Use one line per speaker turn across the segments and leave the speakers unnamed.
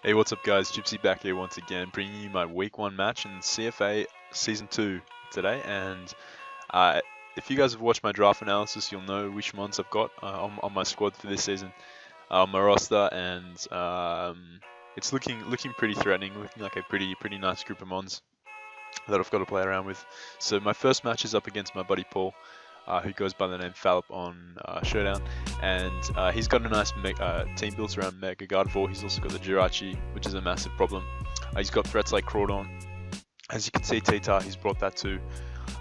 Hey, what's up guys? Gypsy back here once again, bringing you my week 1 match in CFA Season 2 today. And if you guys have watched my draft analysis, you'll know which mons I've got on my squad for this season, my roster, and it's looking pretty threatening, looking like a pretty nice group of mons that I've got to play around with. So my first match is up against my buddy Paul, who goes by the name Fallop on Showdown, and he's got a nice team built around Mega Gardevoir. He's also got the Jirachi, which is a massive problem. He's got threats like Crawdon. As you can see, Tita, he's brought that too.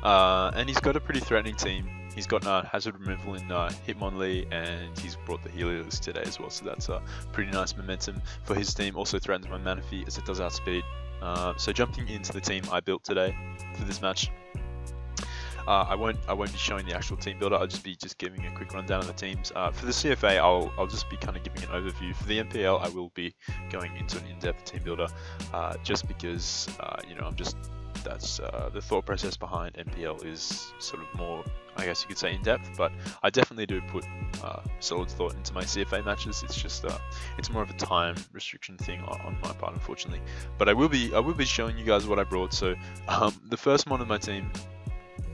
And he's got a pretty threatening team. He's got Hazard Removal in Hitmonlee, and he's brought the Helios today as well, so that's pretty nice momentum for his team. Also threatens my Manaphy as it does outspeed. So jumping into the team I built today for this match, I won't be showing the actual team builder. I'll just be giving a quick rundown of the teams. For the CFA, I'll just be kind of giving an overview. For the MPL, I will be going into an in-depth team builder, just because that's the thought process behind MPL is sort of more, I guess you could say, in-depth. But I definitely do put solid thought into my CFA matches. It's just it's more of a time restriction thing on my part, unfortunately. But I will be showing you guys what I brought. So the first one of my team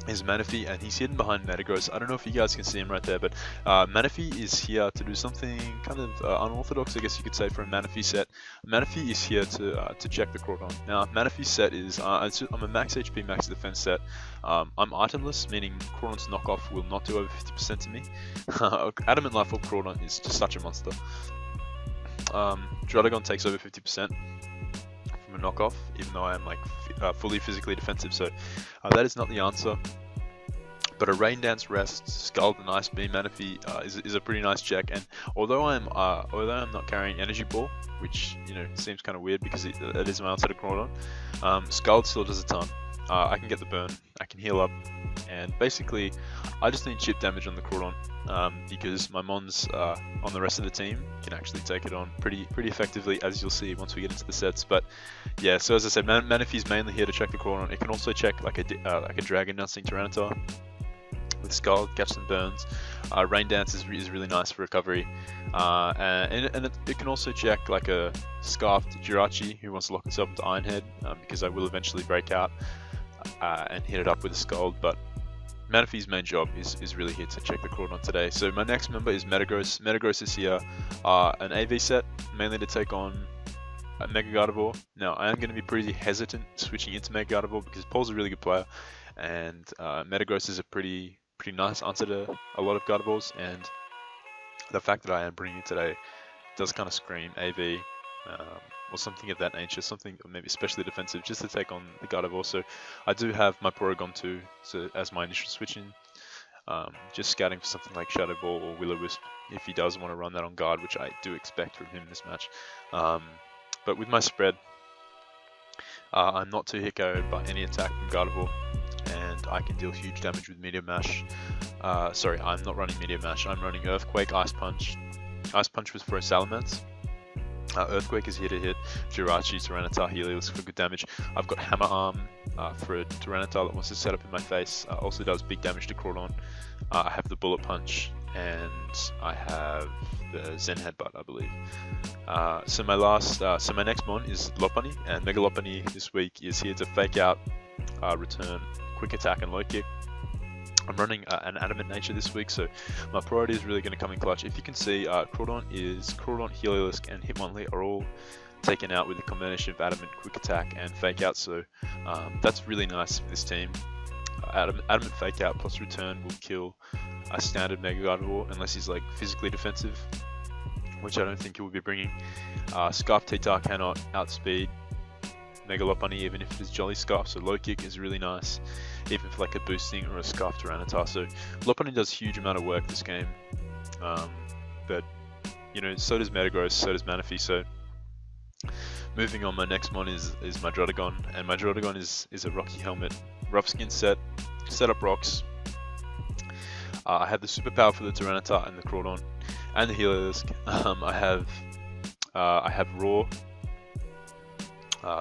is Manaphy, and he's hidden behind Metagross. I don't know if you guys can see him right there, but Manaphy is here to do something kind of unorthodox, I guess you could say, for a Manaphy set. Manaphy is here to check the Crawdon. Now, Manaphy's set is, I'm a max HP, max defense set. I'm itemless, meaning Crawdon's knockoff will not do over 50% to me. Adamant Life Orb Crawdon is just such a monster. Druddigon takes over 50% from a knockoff, even though I am like fully physically defensive, so that is not the answer. But a Rain Dance Rest, Scald, and Ice Beam Manaphy is a pretty nice check. And although I'm not carrying Energy Ball, which seems kind of weird because it is my answer to Crawdon, Scald still does a ton. I can get the burn, I can heal up, and basically I just need chip damage on the Crawdon, because my mons on the rest of the team can actually take it on pretty effectively, as you'll see once we get into the sets. But yeah, so as I said, Manaphy's mainly here to check the Crawdon. It can also check like a Dragon Dancing Tyranitar with Scald, catch some burns. Rain Dance is really nice for recovery, and it can also check like a Scarfed Jirachi who wants to lock himself into Iron Head, because I will eventually break out and hit it up with a Scald. But Manaphy's main job is really here to check the Crawdon today. So my next member is Metagross. Metagross is here, an AV set, mainly to take on Mega Gardevoir. Now, I am going to be pretty hesitant switching into Mega Gardevoir because Paul's a really good player, and Metagross is a pretty nice answer to a lot of Gardevoirs, and the fact that I am bringing it today does kind of scream AV, or something of that nature, something maybe especially defensive, just to take on the Gardevoir. So I do have my Porygon 2 as my initial switch in, just scouting for something like Shadow Ball or Will-O-Wisp if he does want to run that on guard, which I do expect from him in this match. But with my spread, I'm not too hit KO'd by any attack from Gardevoir, and I can deal huge damage with Meteor Mash. Sorry, I'm not running Meteor Mash, I'm running Earthquake, Ice Punch. Ice Punch was for a Salamence. Earthquake is here to hit Jirachi, Tyranitar, Helios for good damage. I've got Hammer Arm for a Tyranitar that wants to set up in my face. Also does big damage to Crawdon. I have the Bullet Punch, and I have the Zen Headbutt, I believe. So my next mon is Lopunny, and Mega Lopunny this week is here to fake out, return, quick attack, and low kick. I'm running an Adamant Nature this week, so my priority is really going to come in clutch. If you can see, Crawdon, Heliolisk, and Hitmonlee are all taken out with a combination of Adamant, Quick Attack, and Fake Out, so that's really nice for this team. Adamant Fake Out plus Return will kill a standard Mega Gardevoir unless he's like physically defensive, which I don't think he will be bringing. Scarf Tita cannot outspeed Mega Lopunny even if it is Jolly Scarf, so low kick is really nice, even for like a boosting or a Scarf Tyranitar. So Lopunny does huge amount of work this game, but so does Metagross, so does Manaphy. So moving on, my next mon is my Druddigon, and my Druddigon is a Rocky Helmet rough skin set up rocks. I have the superpower for the Tyranitar and the Crawdon and the Heliolisk. I have Raw.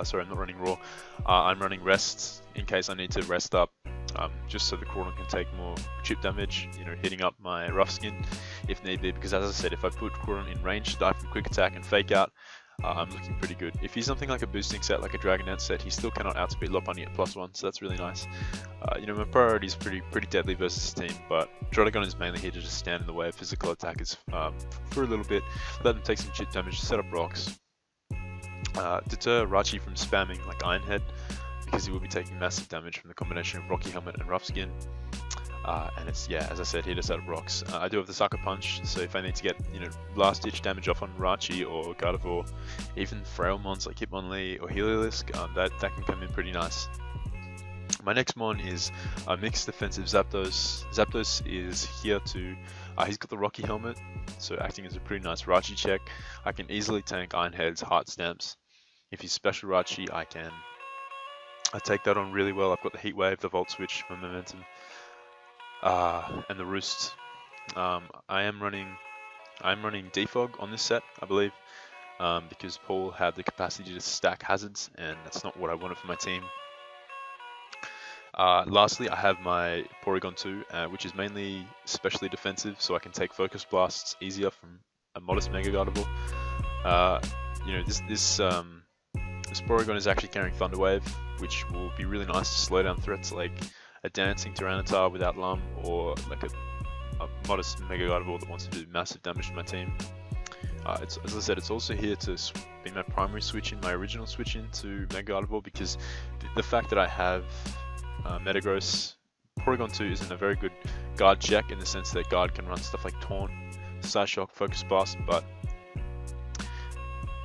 Sorry, I'm not running Raw. I'm running Rest in case I need to rest up, just so the Crawdon can take more chip damage, hitting up my Rough Skin if need be. Because as I said, if I put Crawdon in range to die from Quick Attack and Fake Out, I'm looking pretty good. If he's something like a boosting set, like a Dragon Dance set, he still cannot outspeed Lopunny at +1, so that's really nice. You know, my priority is pretty deadly versus his team, but Drotagon is mainly here to just stand in the way of physical attackers for a little bit, let them take some chip damage, set up rocks, deter Rachi from spamming like Iron Head, because he will be taking massive damage from the combination of Rocky Helmet and Rough Skin. And it's, yeah, as I said, here to set up rocks. I do have the Sucker Punch, so if I need to get, you know, last ditch damage off on Rachi or Gardevoir, even frail mons like Hitmonlee or Heliolisk, that can come in pretty nice. My next mon is a mixed defensive Zapdos. Zapdos is here to, he's got the Rocky Helmet, so acting as a pretty nice Rachi check. I can easily tank Iron Head's Heart Stamps. If he's special Rachi, I take that on really well. I've got the Heat Wave, the Volt Switch, my Momentum, and the Roost. I am running Defog on this set, I believe, because Paul had the capacity to stack hazards, and that's not what I wanted for my team. Lastly, I have my Porygon 2, which is mainly specially defensive, so I can take Focus Blasts easier from a modest Mega Gardevoir. You know, this Porygon is actually carrying Thunder Wave, which will be really nice to slow down threats like a dancing Tyranitar without Lum, or like a modest Mega Gardevoir that wants to do massive damage to my team. As I said, it's also here to be my primary switch in, my original switch in to Mega Gardevoir, because the fact that I have Metagross, Porygon 2 isn't a very good guard check in the sense that guard can run stuff like Taunt, Side Shock, Focus Blast, but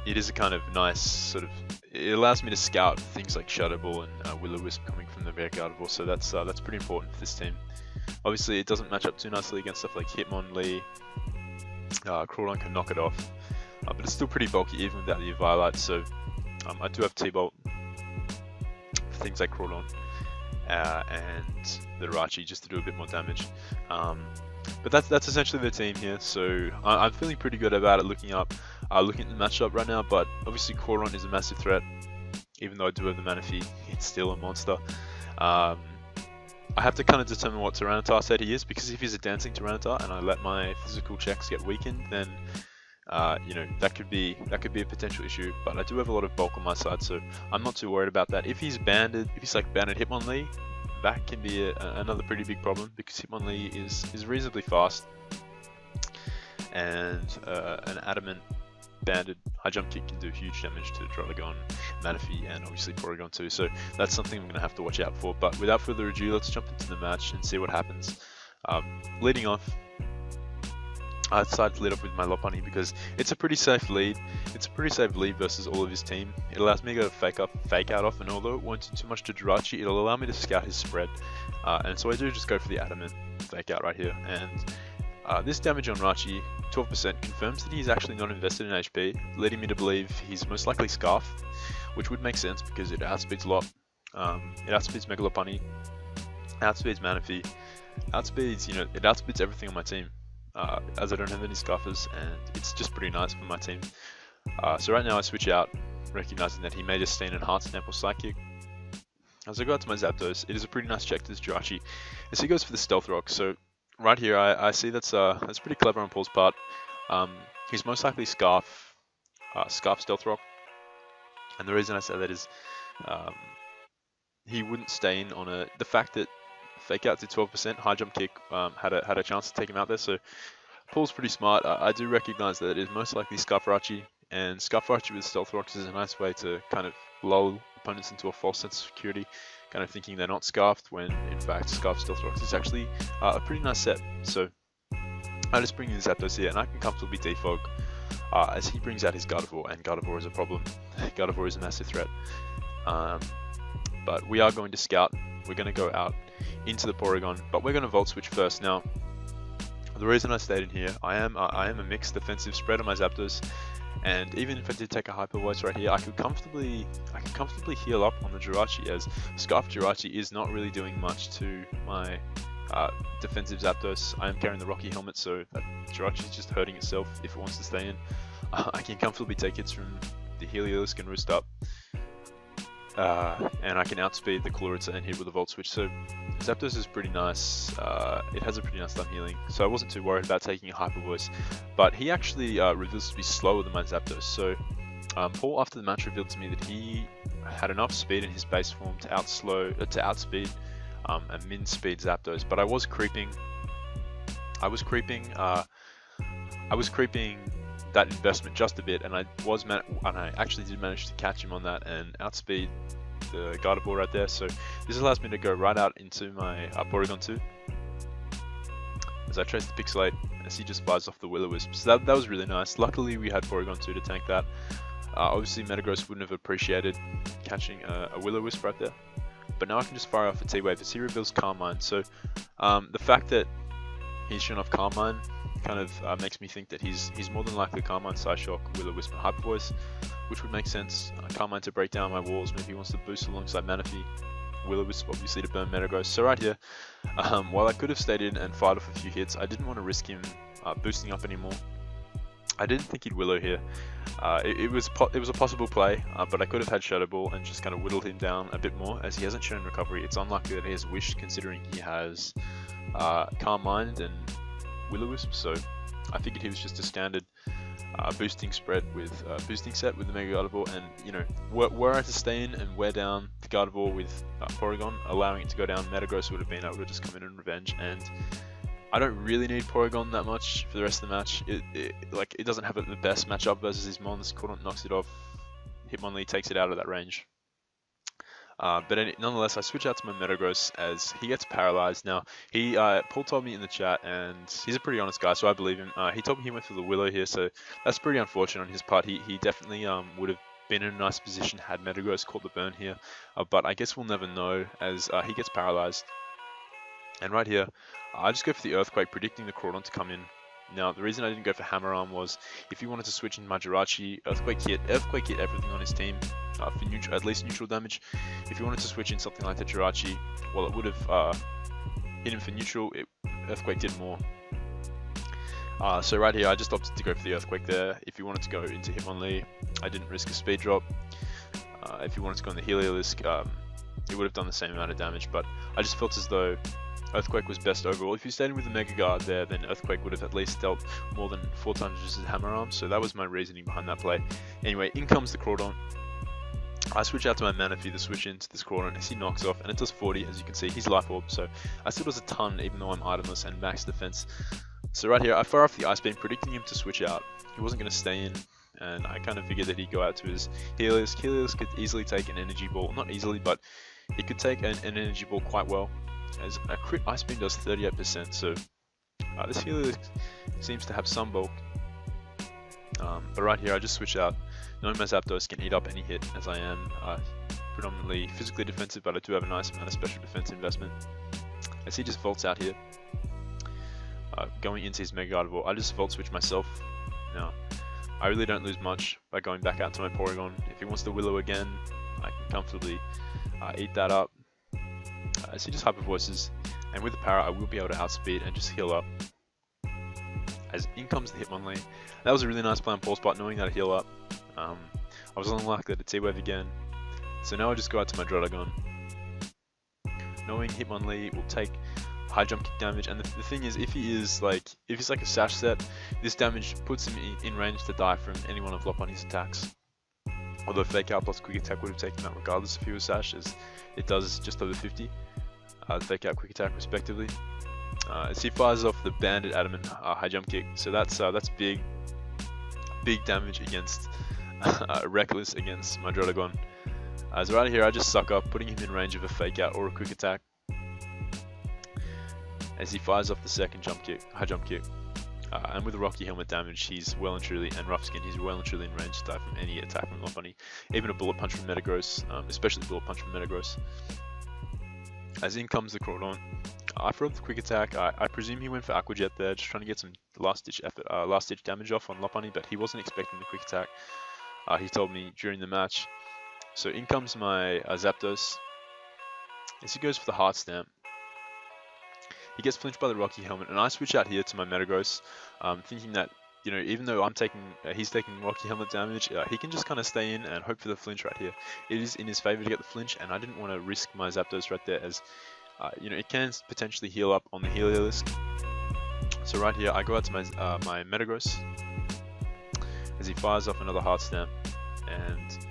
it is a kind of nice sort of, it allows me to scout things like Shadow Ball and Will-O-Wisp coming from the Mega Gardevoir, so that's pretty important for this team. Obviously, it doesn't match up too nicely against stuff like Hitmonlee. Crawlon can knock it off, but it's still pretty bulky even without the Eviolite, so I do have T-Bolt for things like Crawlon and the Rachi just to do a bit more damage. But that's essentially the team here, so I'm feeling pretty good about it looking at the matchup right now, but obviously Crawlon is a massive threat. Even though I do have the Manaphy, it's still a monster. I have to kind of determine what Tyranitar set he is, because if he's a dancing Tyranitar and I let my physical checks get weakened, then you know, that could be a potential issue. But I do have a lot of bulk on my side, so I'm not too worried about that. If he's banded, if he's like banded Hitmonlee, that can be another pretty big problem, because Hitmonlee is reasonably fast, and an adamant banded high jump kick can do huge damage to Drotagon, Manaphy, and obviously Porygon 2, so that's something I'm going to have to watch out for. But without further ado, let's jump into the match and see what happens. Leading off, I decided to lead up with my Lopunny because it's a pretty safe lead. It's a pretty safe lead versus all of his team. It allows me to go fake out off, and although it won't do too much to Jirachi, it'll allow me to scout his spread. And so I do just go for the adamant fake out right here. And this damage on Rachi, 12%, confirms that he's actually not invested in HP, leading me to believe he's most likely Scarf, which would make sense because it outspeeds a lot. It outspeeds Mega Lopunny, outspeeds Manaphy, it outspeeds everything on my team. As I don't have any Scarfers, and it's just pretty nice for my team. So right now I switch out, recognizing that he may just stay in Heart Stamp or Psychic. As I go out to my Zapdos, it is a pretty nice check to this Jirachi, as he goes for the Stealth Rock. So right here I see that's pretty clever on Paul's part. He's most likely Scarf Stealth Rock, and the reason I say that is he wouldn't stay in on the fact that Fake Out did 12%, High Jump Kick had a chance to take him out there, so Paul's pretty smart. I do recognize that it is most likely Scarf Rachi, and Scarf Rachi with Stealth Rocks is a nice way to kind of lull opponents into a false sense of security, kind of thinking they're not Scarfed, when in fact Scarf Stealth Rocks is actually a pretty nice set. So I just bring in Zapdos here, and I can comfortably defog as he brings out his Gardevoir, and Gardevoir is a problem. Gardevoir is a massive threat. But we are going to scout. We're going to go out into the Porygon, but we're going to Volt Switch first. Now, the reason I stayed in here, I am a mixed defensive spread on my Zapdos, and even if I did take a Hyper Voice right here, I could comfortably heal up on the Jirachi, as Scarf Jirachi is not really doing much to my defensive Zapdos. I am carrying the Rocky Helmet, so that Jirachi is just hurting itself if it wants to stay in. I can comfortably take hits from the Heliolisk and Roost up. And I can outspeed the Chlorita and hit with a Volt Switch, so Zapdos is pretty nice. It has a pretty nice stun healing, so I wasn't too worried about taking a Hyper Voice, but he actually reveals to be slower than my Zapdos, so Paul after the match revealed to me that he had enough speed in his base form to outspeed and min speed Zapdos, but I was creeping that investment just a bit, and I actually did manage to catch him on that and outspeed the Gardevoir right there. So this allows me to go right out into my Porygon 2 as I trace the Pixelate as he just fires off the Will-O-Wisp. So that was really nice. Luckily we had Porygon 2 to tank that. Obviously Metagross wouldn't have appreciated catching a Will-O-Wisp right there, but now I can just fire off a T-Wave as he reveals Carmine. So the fact that he's shown off Carmine kind of makes me think that he's more than likely Carmine, Psyshock, Will-O-Wisp, and Hyper Voice, which would make sense. Carmine to break down my walls, maybe he wants to boost alongside Manaphy, Will-O-Wisp obviously to burn Metagross. So right here, while I could have stayed in and fired off a few hits, I didn't want to risk him boosting up anymore. I didn't think he'd Willow here. It was a possible play, but I could have had Shadow Ball and just kind of whittled him down a bit more, as he hasn't shown recovery. It's unlikely that he has Wish, considering he has Calm Mind and Will-O-Wisp, so I figured he was just a standard boosting spread with boosting set with the Mega Gardevoir, and you know, were I to stay in and wear down the Gardevoir with Porygon, allowing it to go down, Metagross would have been able to just come in and revenge, and I don't really need Porygon that much for the rest of the match. It doesn't have the best matchup versus his Mons. Cordon knocks it off, Hitmonlee takes it out of that range. Nonetheless, I switch out to my Metagross as he gets paralyzed. Now, Paul told me in the chat, and he's a pretty honest guy, so I believe him. He told me he went for the Willow here, so that's pretty unfortunate on his part. He definitely would have been in a nice position had Metagross caught the burn here, but I guess we'll never know as he gets paralyzed. And right here, I just go for the Earthquake, predicting the Crawdon to come in. Now, the reason I didn't go for Hammer Arm was if he wanted to switch in my Jirachi, Earthquake hit everything on his team for at least neutral damage. If he wanted to switch in something like the Jirachi, well, it would have hit him for neutral. Earthquake did more. So right here, I just opted to go for the Earthquake there. If he wanted to go into Hitmonlee, I didn't risk a speed drop. If he wanted to go on the Heliolisk, he would have done the same amount of damage, but I just felt as though Earthquake was best overall. If you stayed in with the Mega Guard there, then Earthquake would have at least dealt more than 4 times just as Hammer Arm, so that was my reasoning behind that play. Anyway, in comes the Crawdon. I switch out to my Manaphy to switch into this Crawdon as he knocks off, and it does 40, as you can see. He's Life Orb, so I still does a ton even though I'm itemless and max defense. So right here, I fire off the Ice Beam, predicting him to switch out. He wasn't going to stay in, and I kind of figured that he'd go out to his Heliolisk. Heliolisk could easily take an Energy Ball, not easily, but he could take an Energy Ball quite well, as a crit Ice Beam does 38%, so this Heliolisk seems to have some bulk. But right here, I just switch out, knowing my Zapdos can eat up any hit, as I am predominantly physically defensive, but I do have a nice amount of special defense investment. As he just vaults out here, going into his Mega Gardevoir, I just Volt Switch myself. Now, I really don't lose much by going back out to my Porygon. If he wants to Willow again, I can comfortably eat that up. As he just Hyper Voices, and with the Para, I will be able to outspeed and just heal up. As in comes the Hitmonlee. That was a really nice play on Paul's part, knowing that I'd heal up. I was unlikely to T-Wave again, so now I just go out to my Druddigon, knowing Hitmonlee will take high jump kick damage. And the thing is, if he's like a Sash set, this damage puts him in range to die from any one of Lopunny's attacks. Although Fake Out plus Quick Attack would have taken that regardless if he was Sash, as it does just over 50. Fake Out, Quick Attack respectively. As he fires off the Banded Adamant High Jump Kick, so that's big damage against Reckless against my Druddigon. So right here, I just suck up, putting him in range of a Fake Out or a Quick Attack. As he fires off the second High Jump Kick. And with the Rocky Helmet damage, he's well and truly, and Rough Skin, he's well and truly in range to die from any attack from Lopunny. Even a Bullet Punch from Metagross, especially Bullet Punch from Metagross. As in comes the Crawdon. I throw the Quick Attack. I presume he went for Aqua Jet there, just trying to get some last-ditch damage off on Lopunny, but he wasn't expecting the Quick Attack. He told me during the match. So in comes my Zapdos. As he goes for the Heart Stamp. He gets flinched by the Rocky Helmet, and I switch out here to my Metagross, thinking that, you know, even though he's taking Rocky Helmet damage, he can just kind of stay in and hope for the flinch right here. It is in his favor to get the flinch, and I didn't want to risk my Zapdos right there, as you know, it can potentially heal up on the Heliolisk. So right here, I go out to my Metagross as he fires off another Heart Stamp. and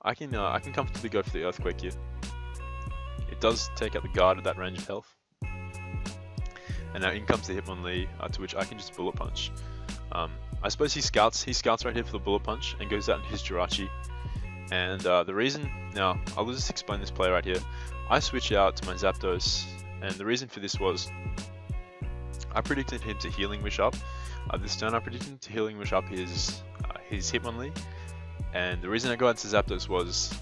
I can comfortably go for the Earthquake here. It does take out the guard at that range of health. And now in comes the Hitmonlee, to which I can just Bullet Punch. I suppose he scouts right here for the Bullet Punch and goes out in his Jirachi. And the reason, now I'll just explain this play right here. I switch out to my Zapdos, and the reason for this was I predicted him to Healing Wish up. This turn I predicted him to Healing Wish up his Hitmonlee. And the reason I got into Zapdos was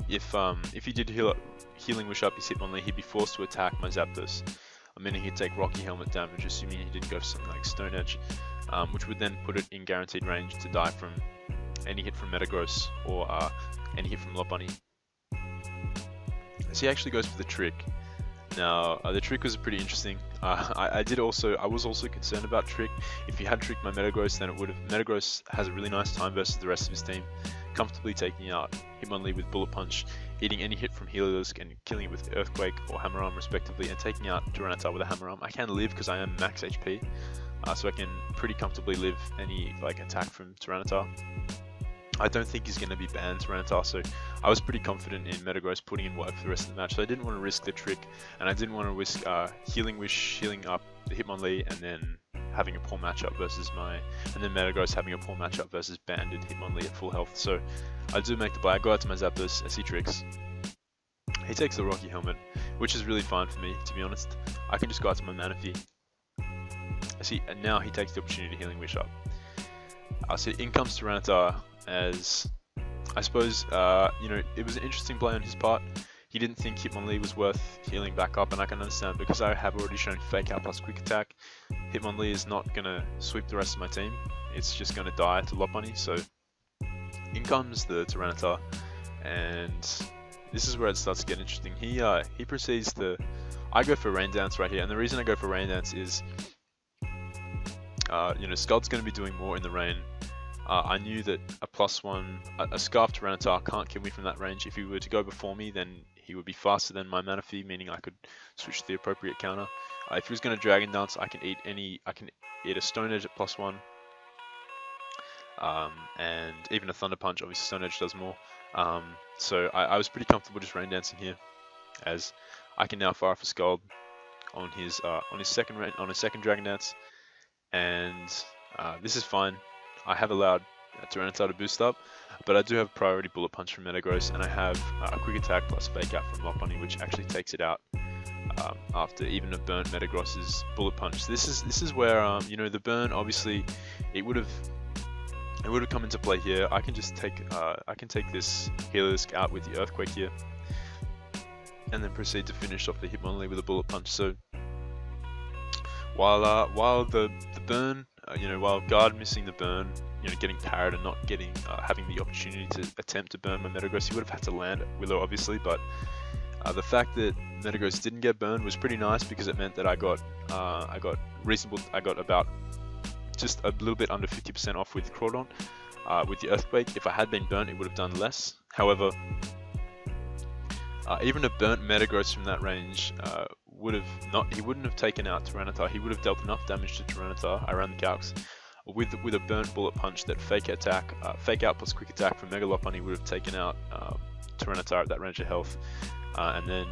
if he did Healing Wish up his Hitmonlee, he'd be forced to attack my Zapdos. Meaning he'd take Rocky Helmet damage, assuming he didn't go for something like Stone Edge, which would then put it in guaranteed range to die from any hit from Metagross or any hit from Lopunny. So he actually goes for the Trick. Now the Trick was pretty interesting. I was also concerned about Trick. If he had tricked my Metagross, then it would have. Metagross has a really nice time versus the rest of his team, comfortably taking out Hitmonlee with Bullet Punch, eating any hit from Heliolisk and killing it with Earthquake or Hammer Arm respectively, and taking out Tyranitar with a Hammer Arm. I can live because I am max HP, so I can pretty comfortably live any attack from Tyranitar. I don't think he's going to be banned Tyranitar, so I was pretty confident in Metagross putting in work for the rest of the match. So I didn't want to risk the Trick, and I didn't want to risk Healing Wish, healing up the Hitmonlee, and then having a poor matchup versus and then Metagross having a poor matchup versus banded Hitmonlee at full health. So I do make the play. I go out to my Zapdos as he tricks. He takes the Rocky Helmet, which is really fine for me, to be honest. I can just go out to my Manaphy. And now he takes the opportunity to Healing Wish up. So in comes Tyranitar, as I suppose, it was an interesting play on his part. He didn't think Hitmonlee was worth healing back up, and I can understand because I have already shown Fake Out plus Quick Attack. Hitmonlee is not going to sweep the rest of my team. It's just going to die to Lopunny, so in comes the Tyranitar, and this is where it starts to get interesting. He proceeds to... I go for Rain Dance right here, and the reason I go for Rain Dance is, Scald's going to be doing more in the rain. I knew that a +1, a Scarf Tyranitar can't kill me from that range. If he were to go before me, then he would be faster than my Manaphy, meaning I could switch to the appropriate counter. If he was going to Dragon Dance, I can eat a Stone Edge at +1, and even a Thunder Punch. Obviously, Stone Edge does more. So I was pretty comfortable just Rain Dancing here, as I can now fire off a Scald on his second Dragon Dance, and this is fine. I have allowed Tyranitar to boost up, but I do have priority Bullet Punch from Metagross, and I have a Quick Attack plus Fake Out from Lopunny, which actually takes it out after even a burnt Metagross's Bullet Punch. This is where the burn, obviously it would have come into play here. I can just take this Heliolisk out with the Earthquake here, and then proceed to finish off the Hitmonlee with a Bullet Punch. So while the burn, while guard missing the burn, getting parried and not having the opportunity to attempt to burn my Metagross, he would have had to land Willow obviously, but the fact that Metagross didn't get burned was pretty nice, because it meant that I got about just a little bit under 50% off with Crawdon. With the Earthquake, if I had been burnt, it would have done less. However, even a burnt Metagross from that range he wouldn't have taken out Tyranitar. He would have dealt enough damage to Tyranitar. I ran the calcs with a burnt Bullet Punch that Fake Out plus Quick Attack from Mega Lopunny would have taken out Tyranitar at that range of health, and then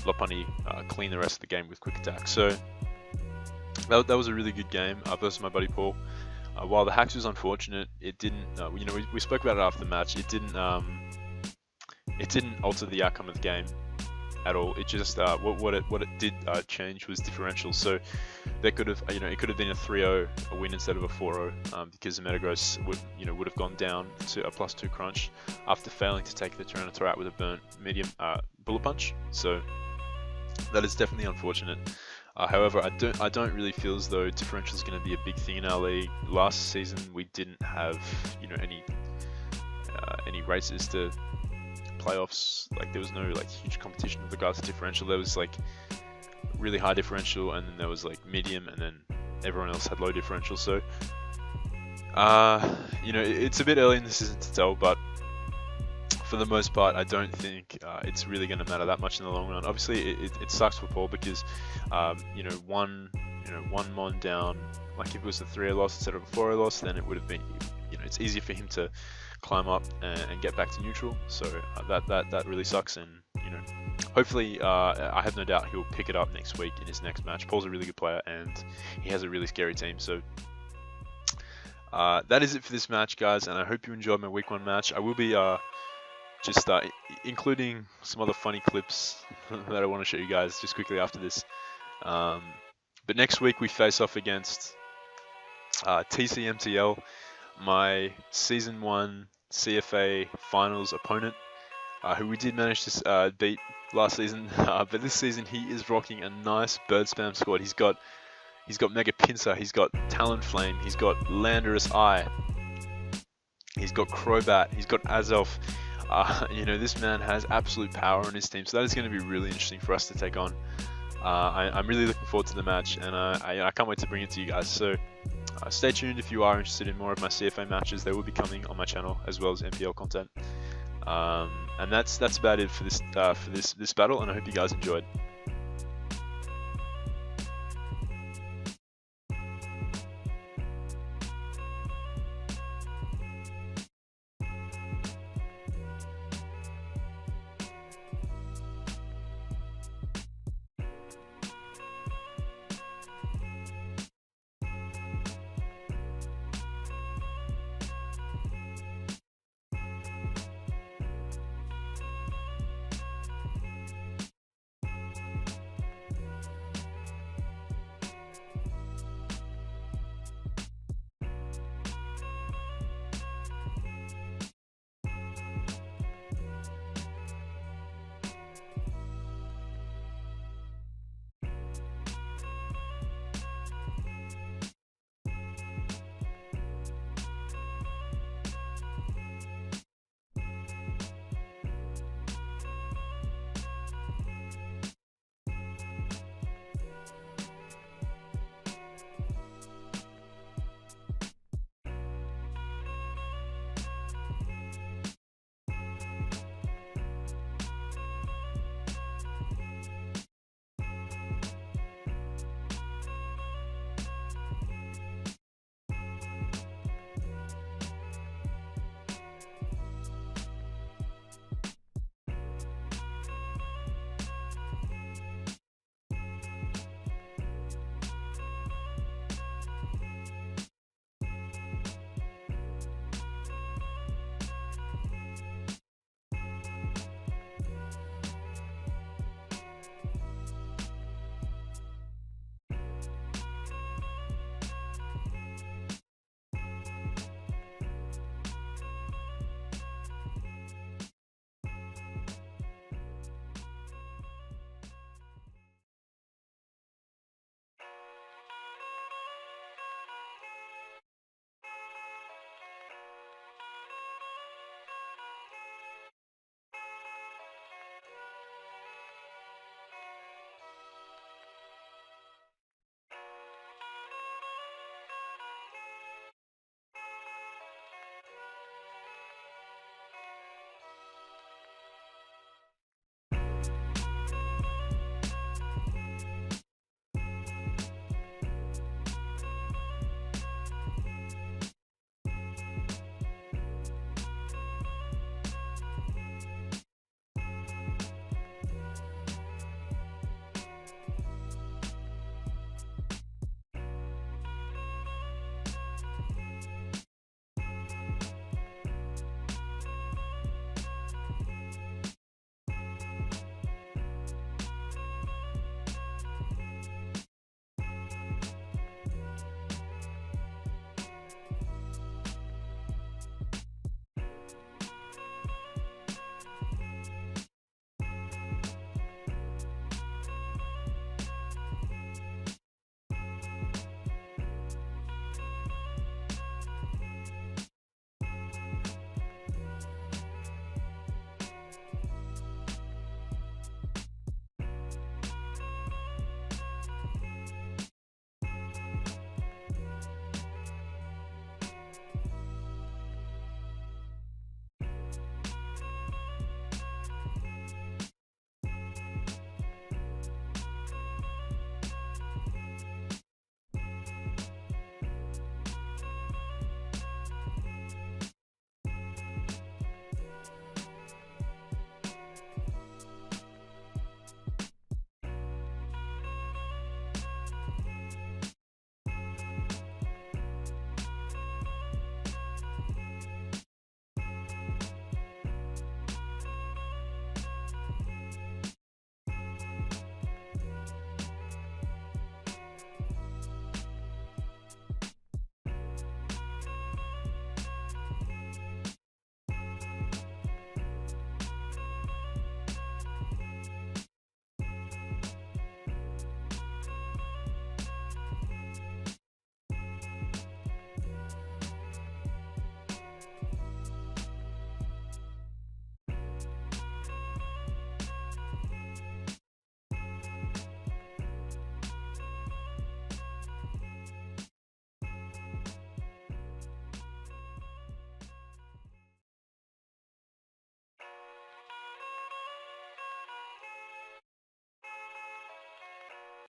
Lopunny clean the rest of the game with Quick Attack. So that was a really good game versus my buddy Paul. While the hacks was unfortunate, it didn't. We spoke about it after the match. It didn't alter the outcome of the game at all. It just what it did change was differential. So there could have it could have been a 3-0 a win instead of a 4-0 because the Metagross would have gone down to a +2 crunch after failing to take the Tyranitar out with a burnt medium Bullet Punch. So that is definitely unfortunate. However, I don't really feel as though differential is going to be a big thing in our league. Last season we didn't have any races to playoffs. There was no huge competition with regards to differential. There was really high differential, and then there was medium, and then everyone else had low differential. So it's a bit early in the season to tell, but for the most part, I don't think it's really going to matter that much in the long run. Obviously, it sucks for Paul because, one mon down, if it was a 3-0 loss instead of a 4-0 loss, then it would have been, it's easier for him to climb up and get back to neutral. So that really sucks, and you know, hopefully I have no doubt he'll pick it up next week in his next match. Paul's a really good player, and he has a really scary team. So that is it for this match, guys, and I hope you enjoyed my week 1 match. I will be just including some other funny clips that I want to show you guys just quickly after this. But next week we face off against TCMTL, my Season 1 CFA Finals opponent, who we did manage to beat last season. But this season he is rocking a nice bird spam squad. He's got Mega Pincer, he's got Talonflame, he's got Landorus Eye, he's got Crobat, he's got Azelf. You know, this man has absolute power on his team, so that is going to be really interesting for us to take on. I'm really looking forward to the match, and I can't wait to bring it to you guys. So stay tuned if you are interested in more of my CFA matches. They will be coming on my channel as well as MPL content. And that's about it for this battle, and I hope you guys enjoyed.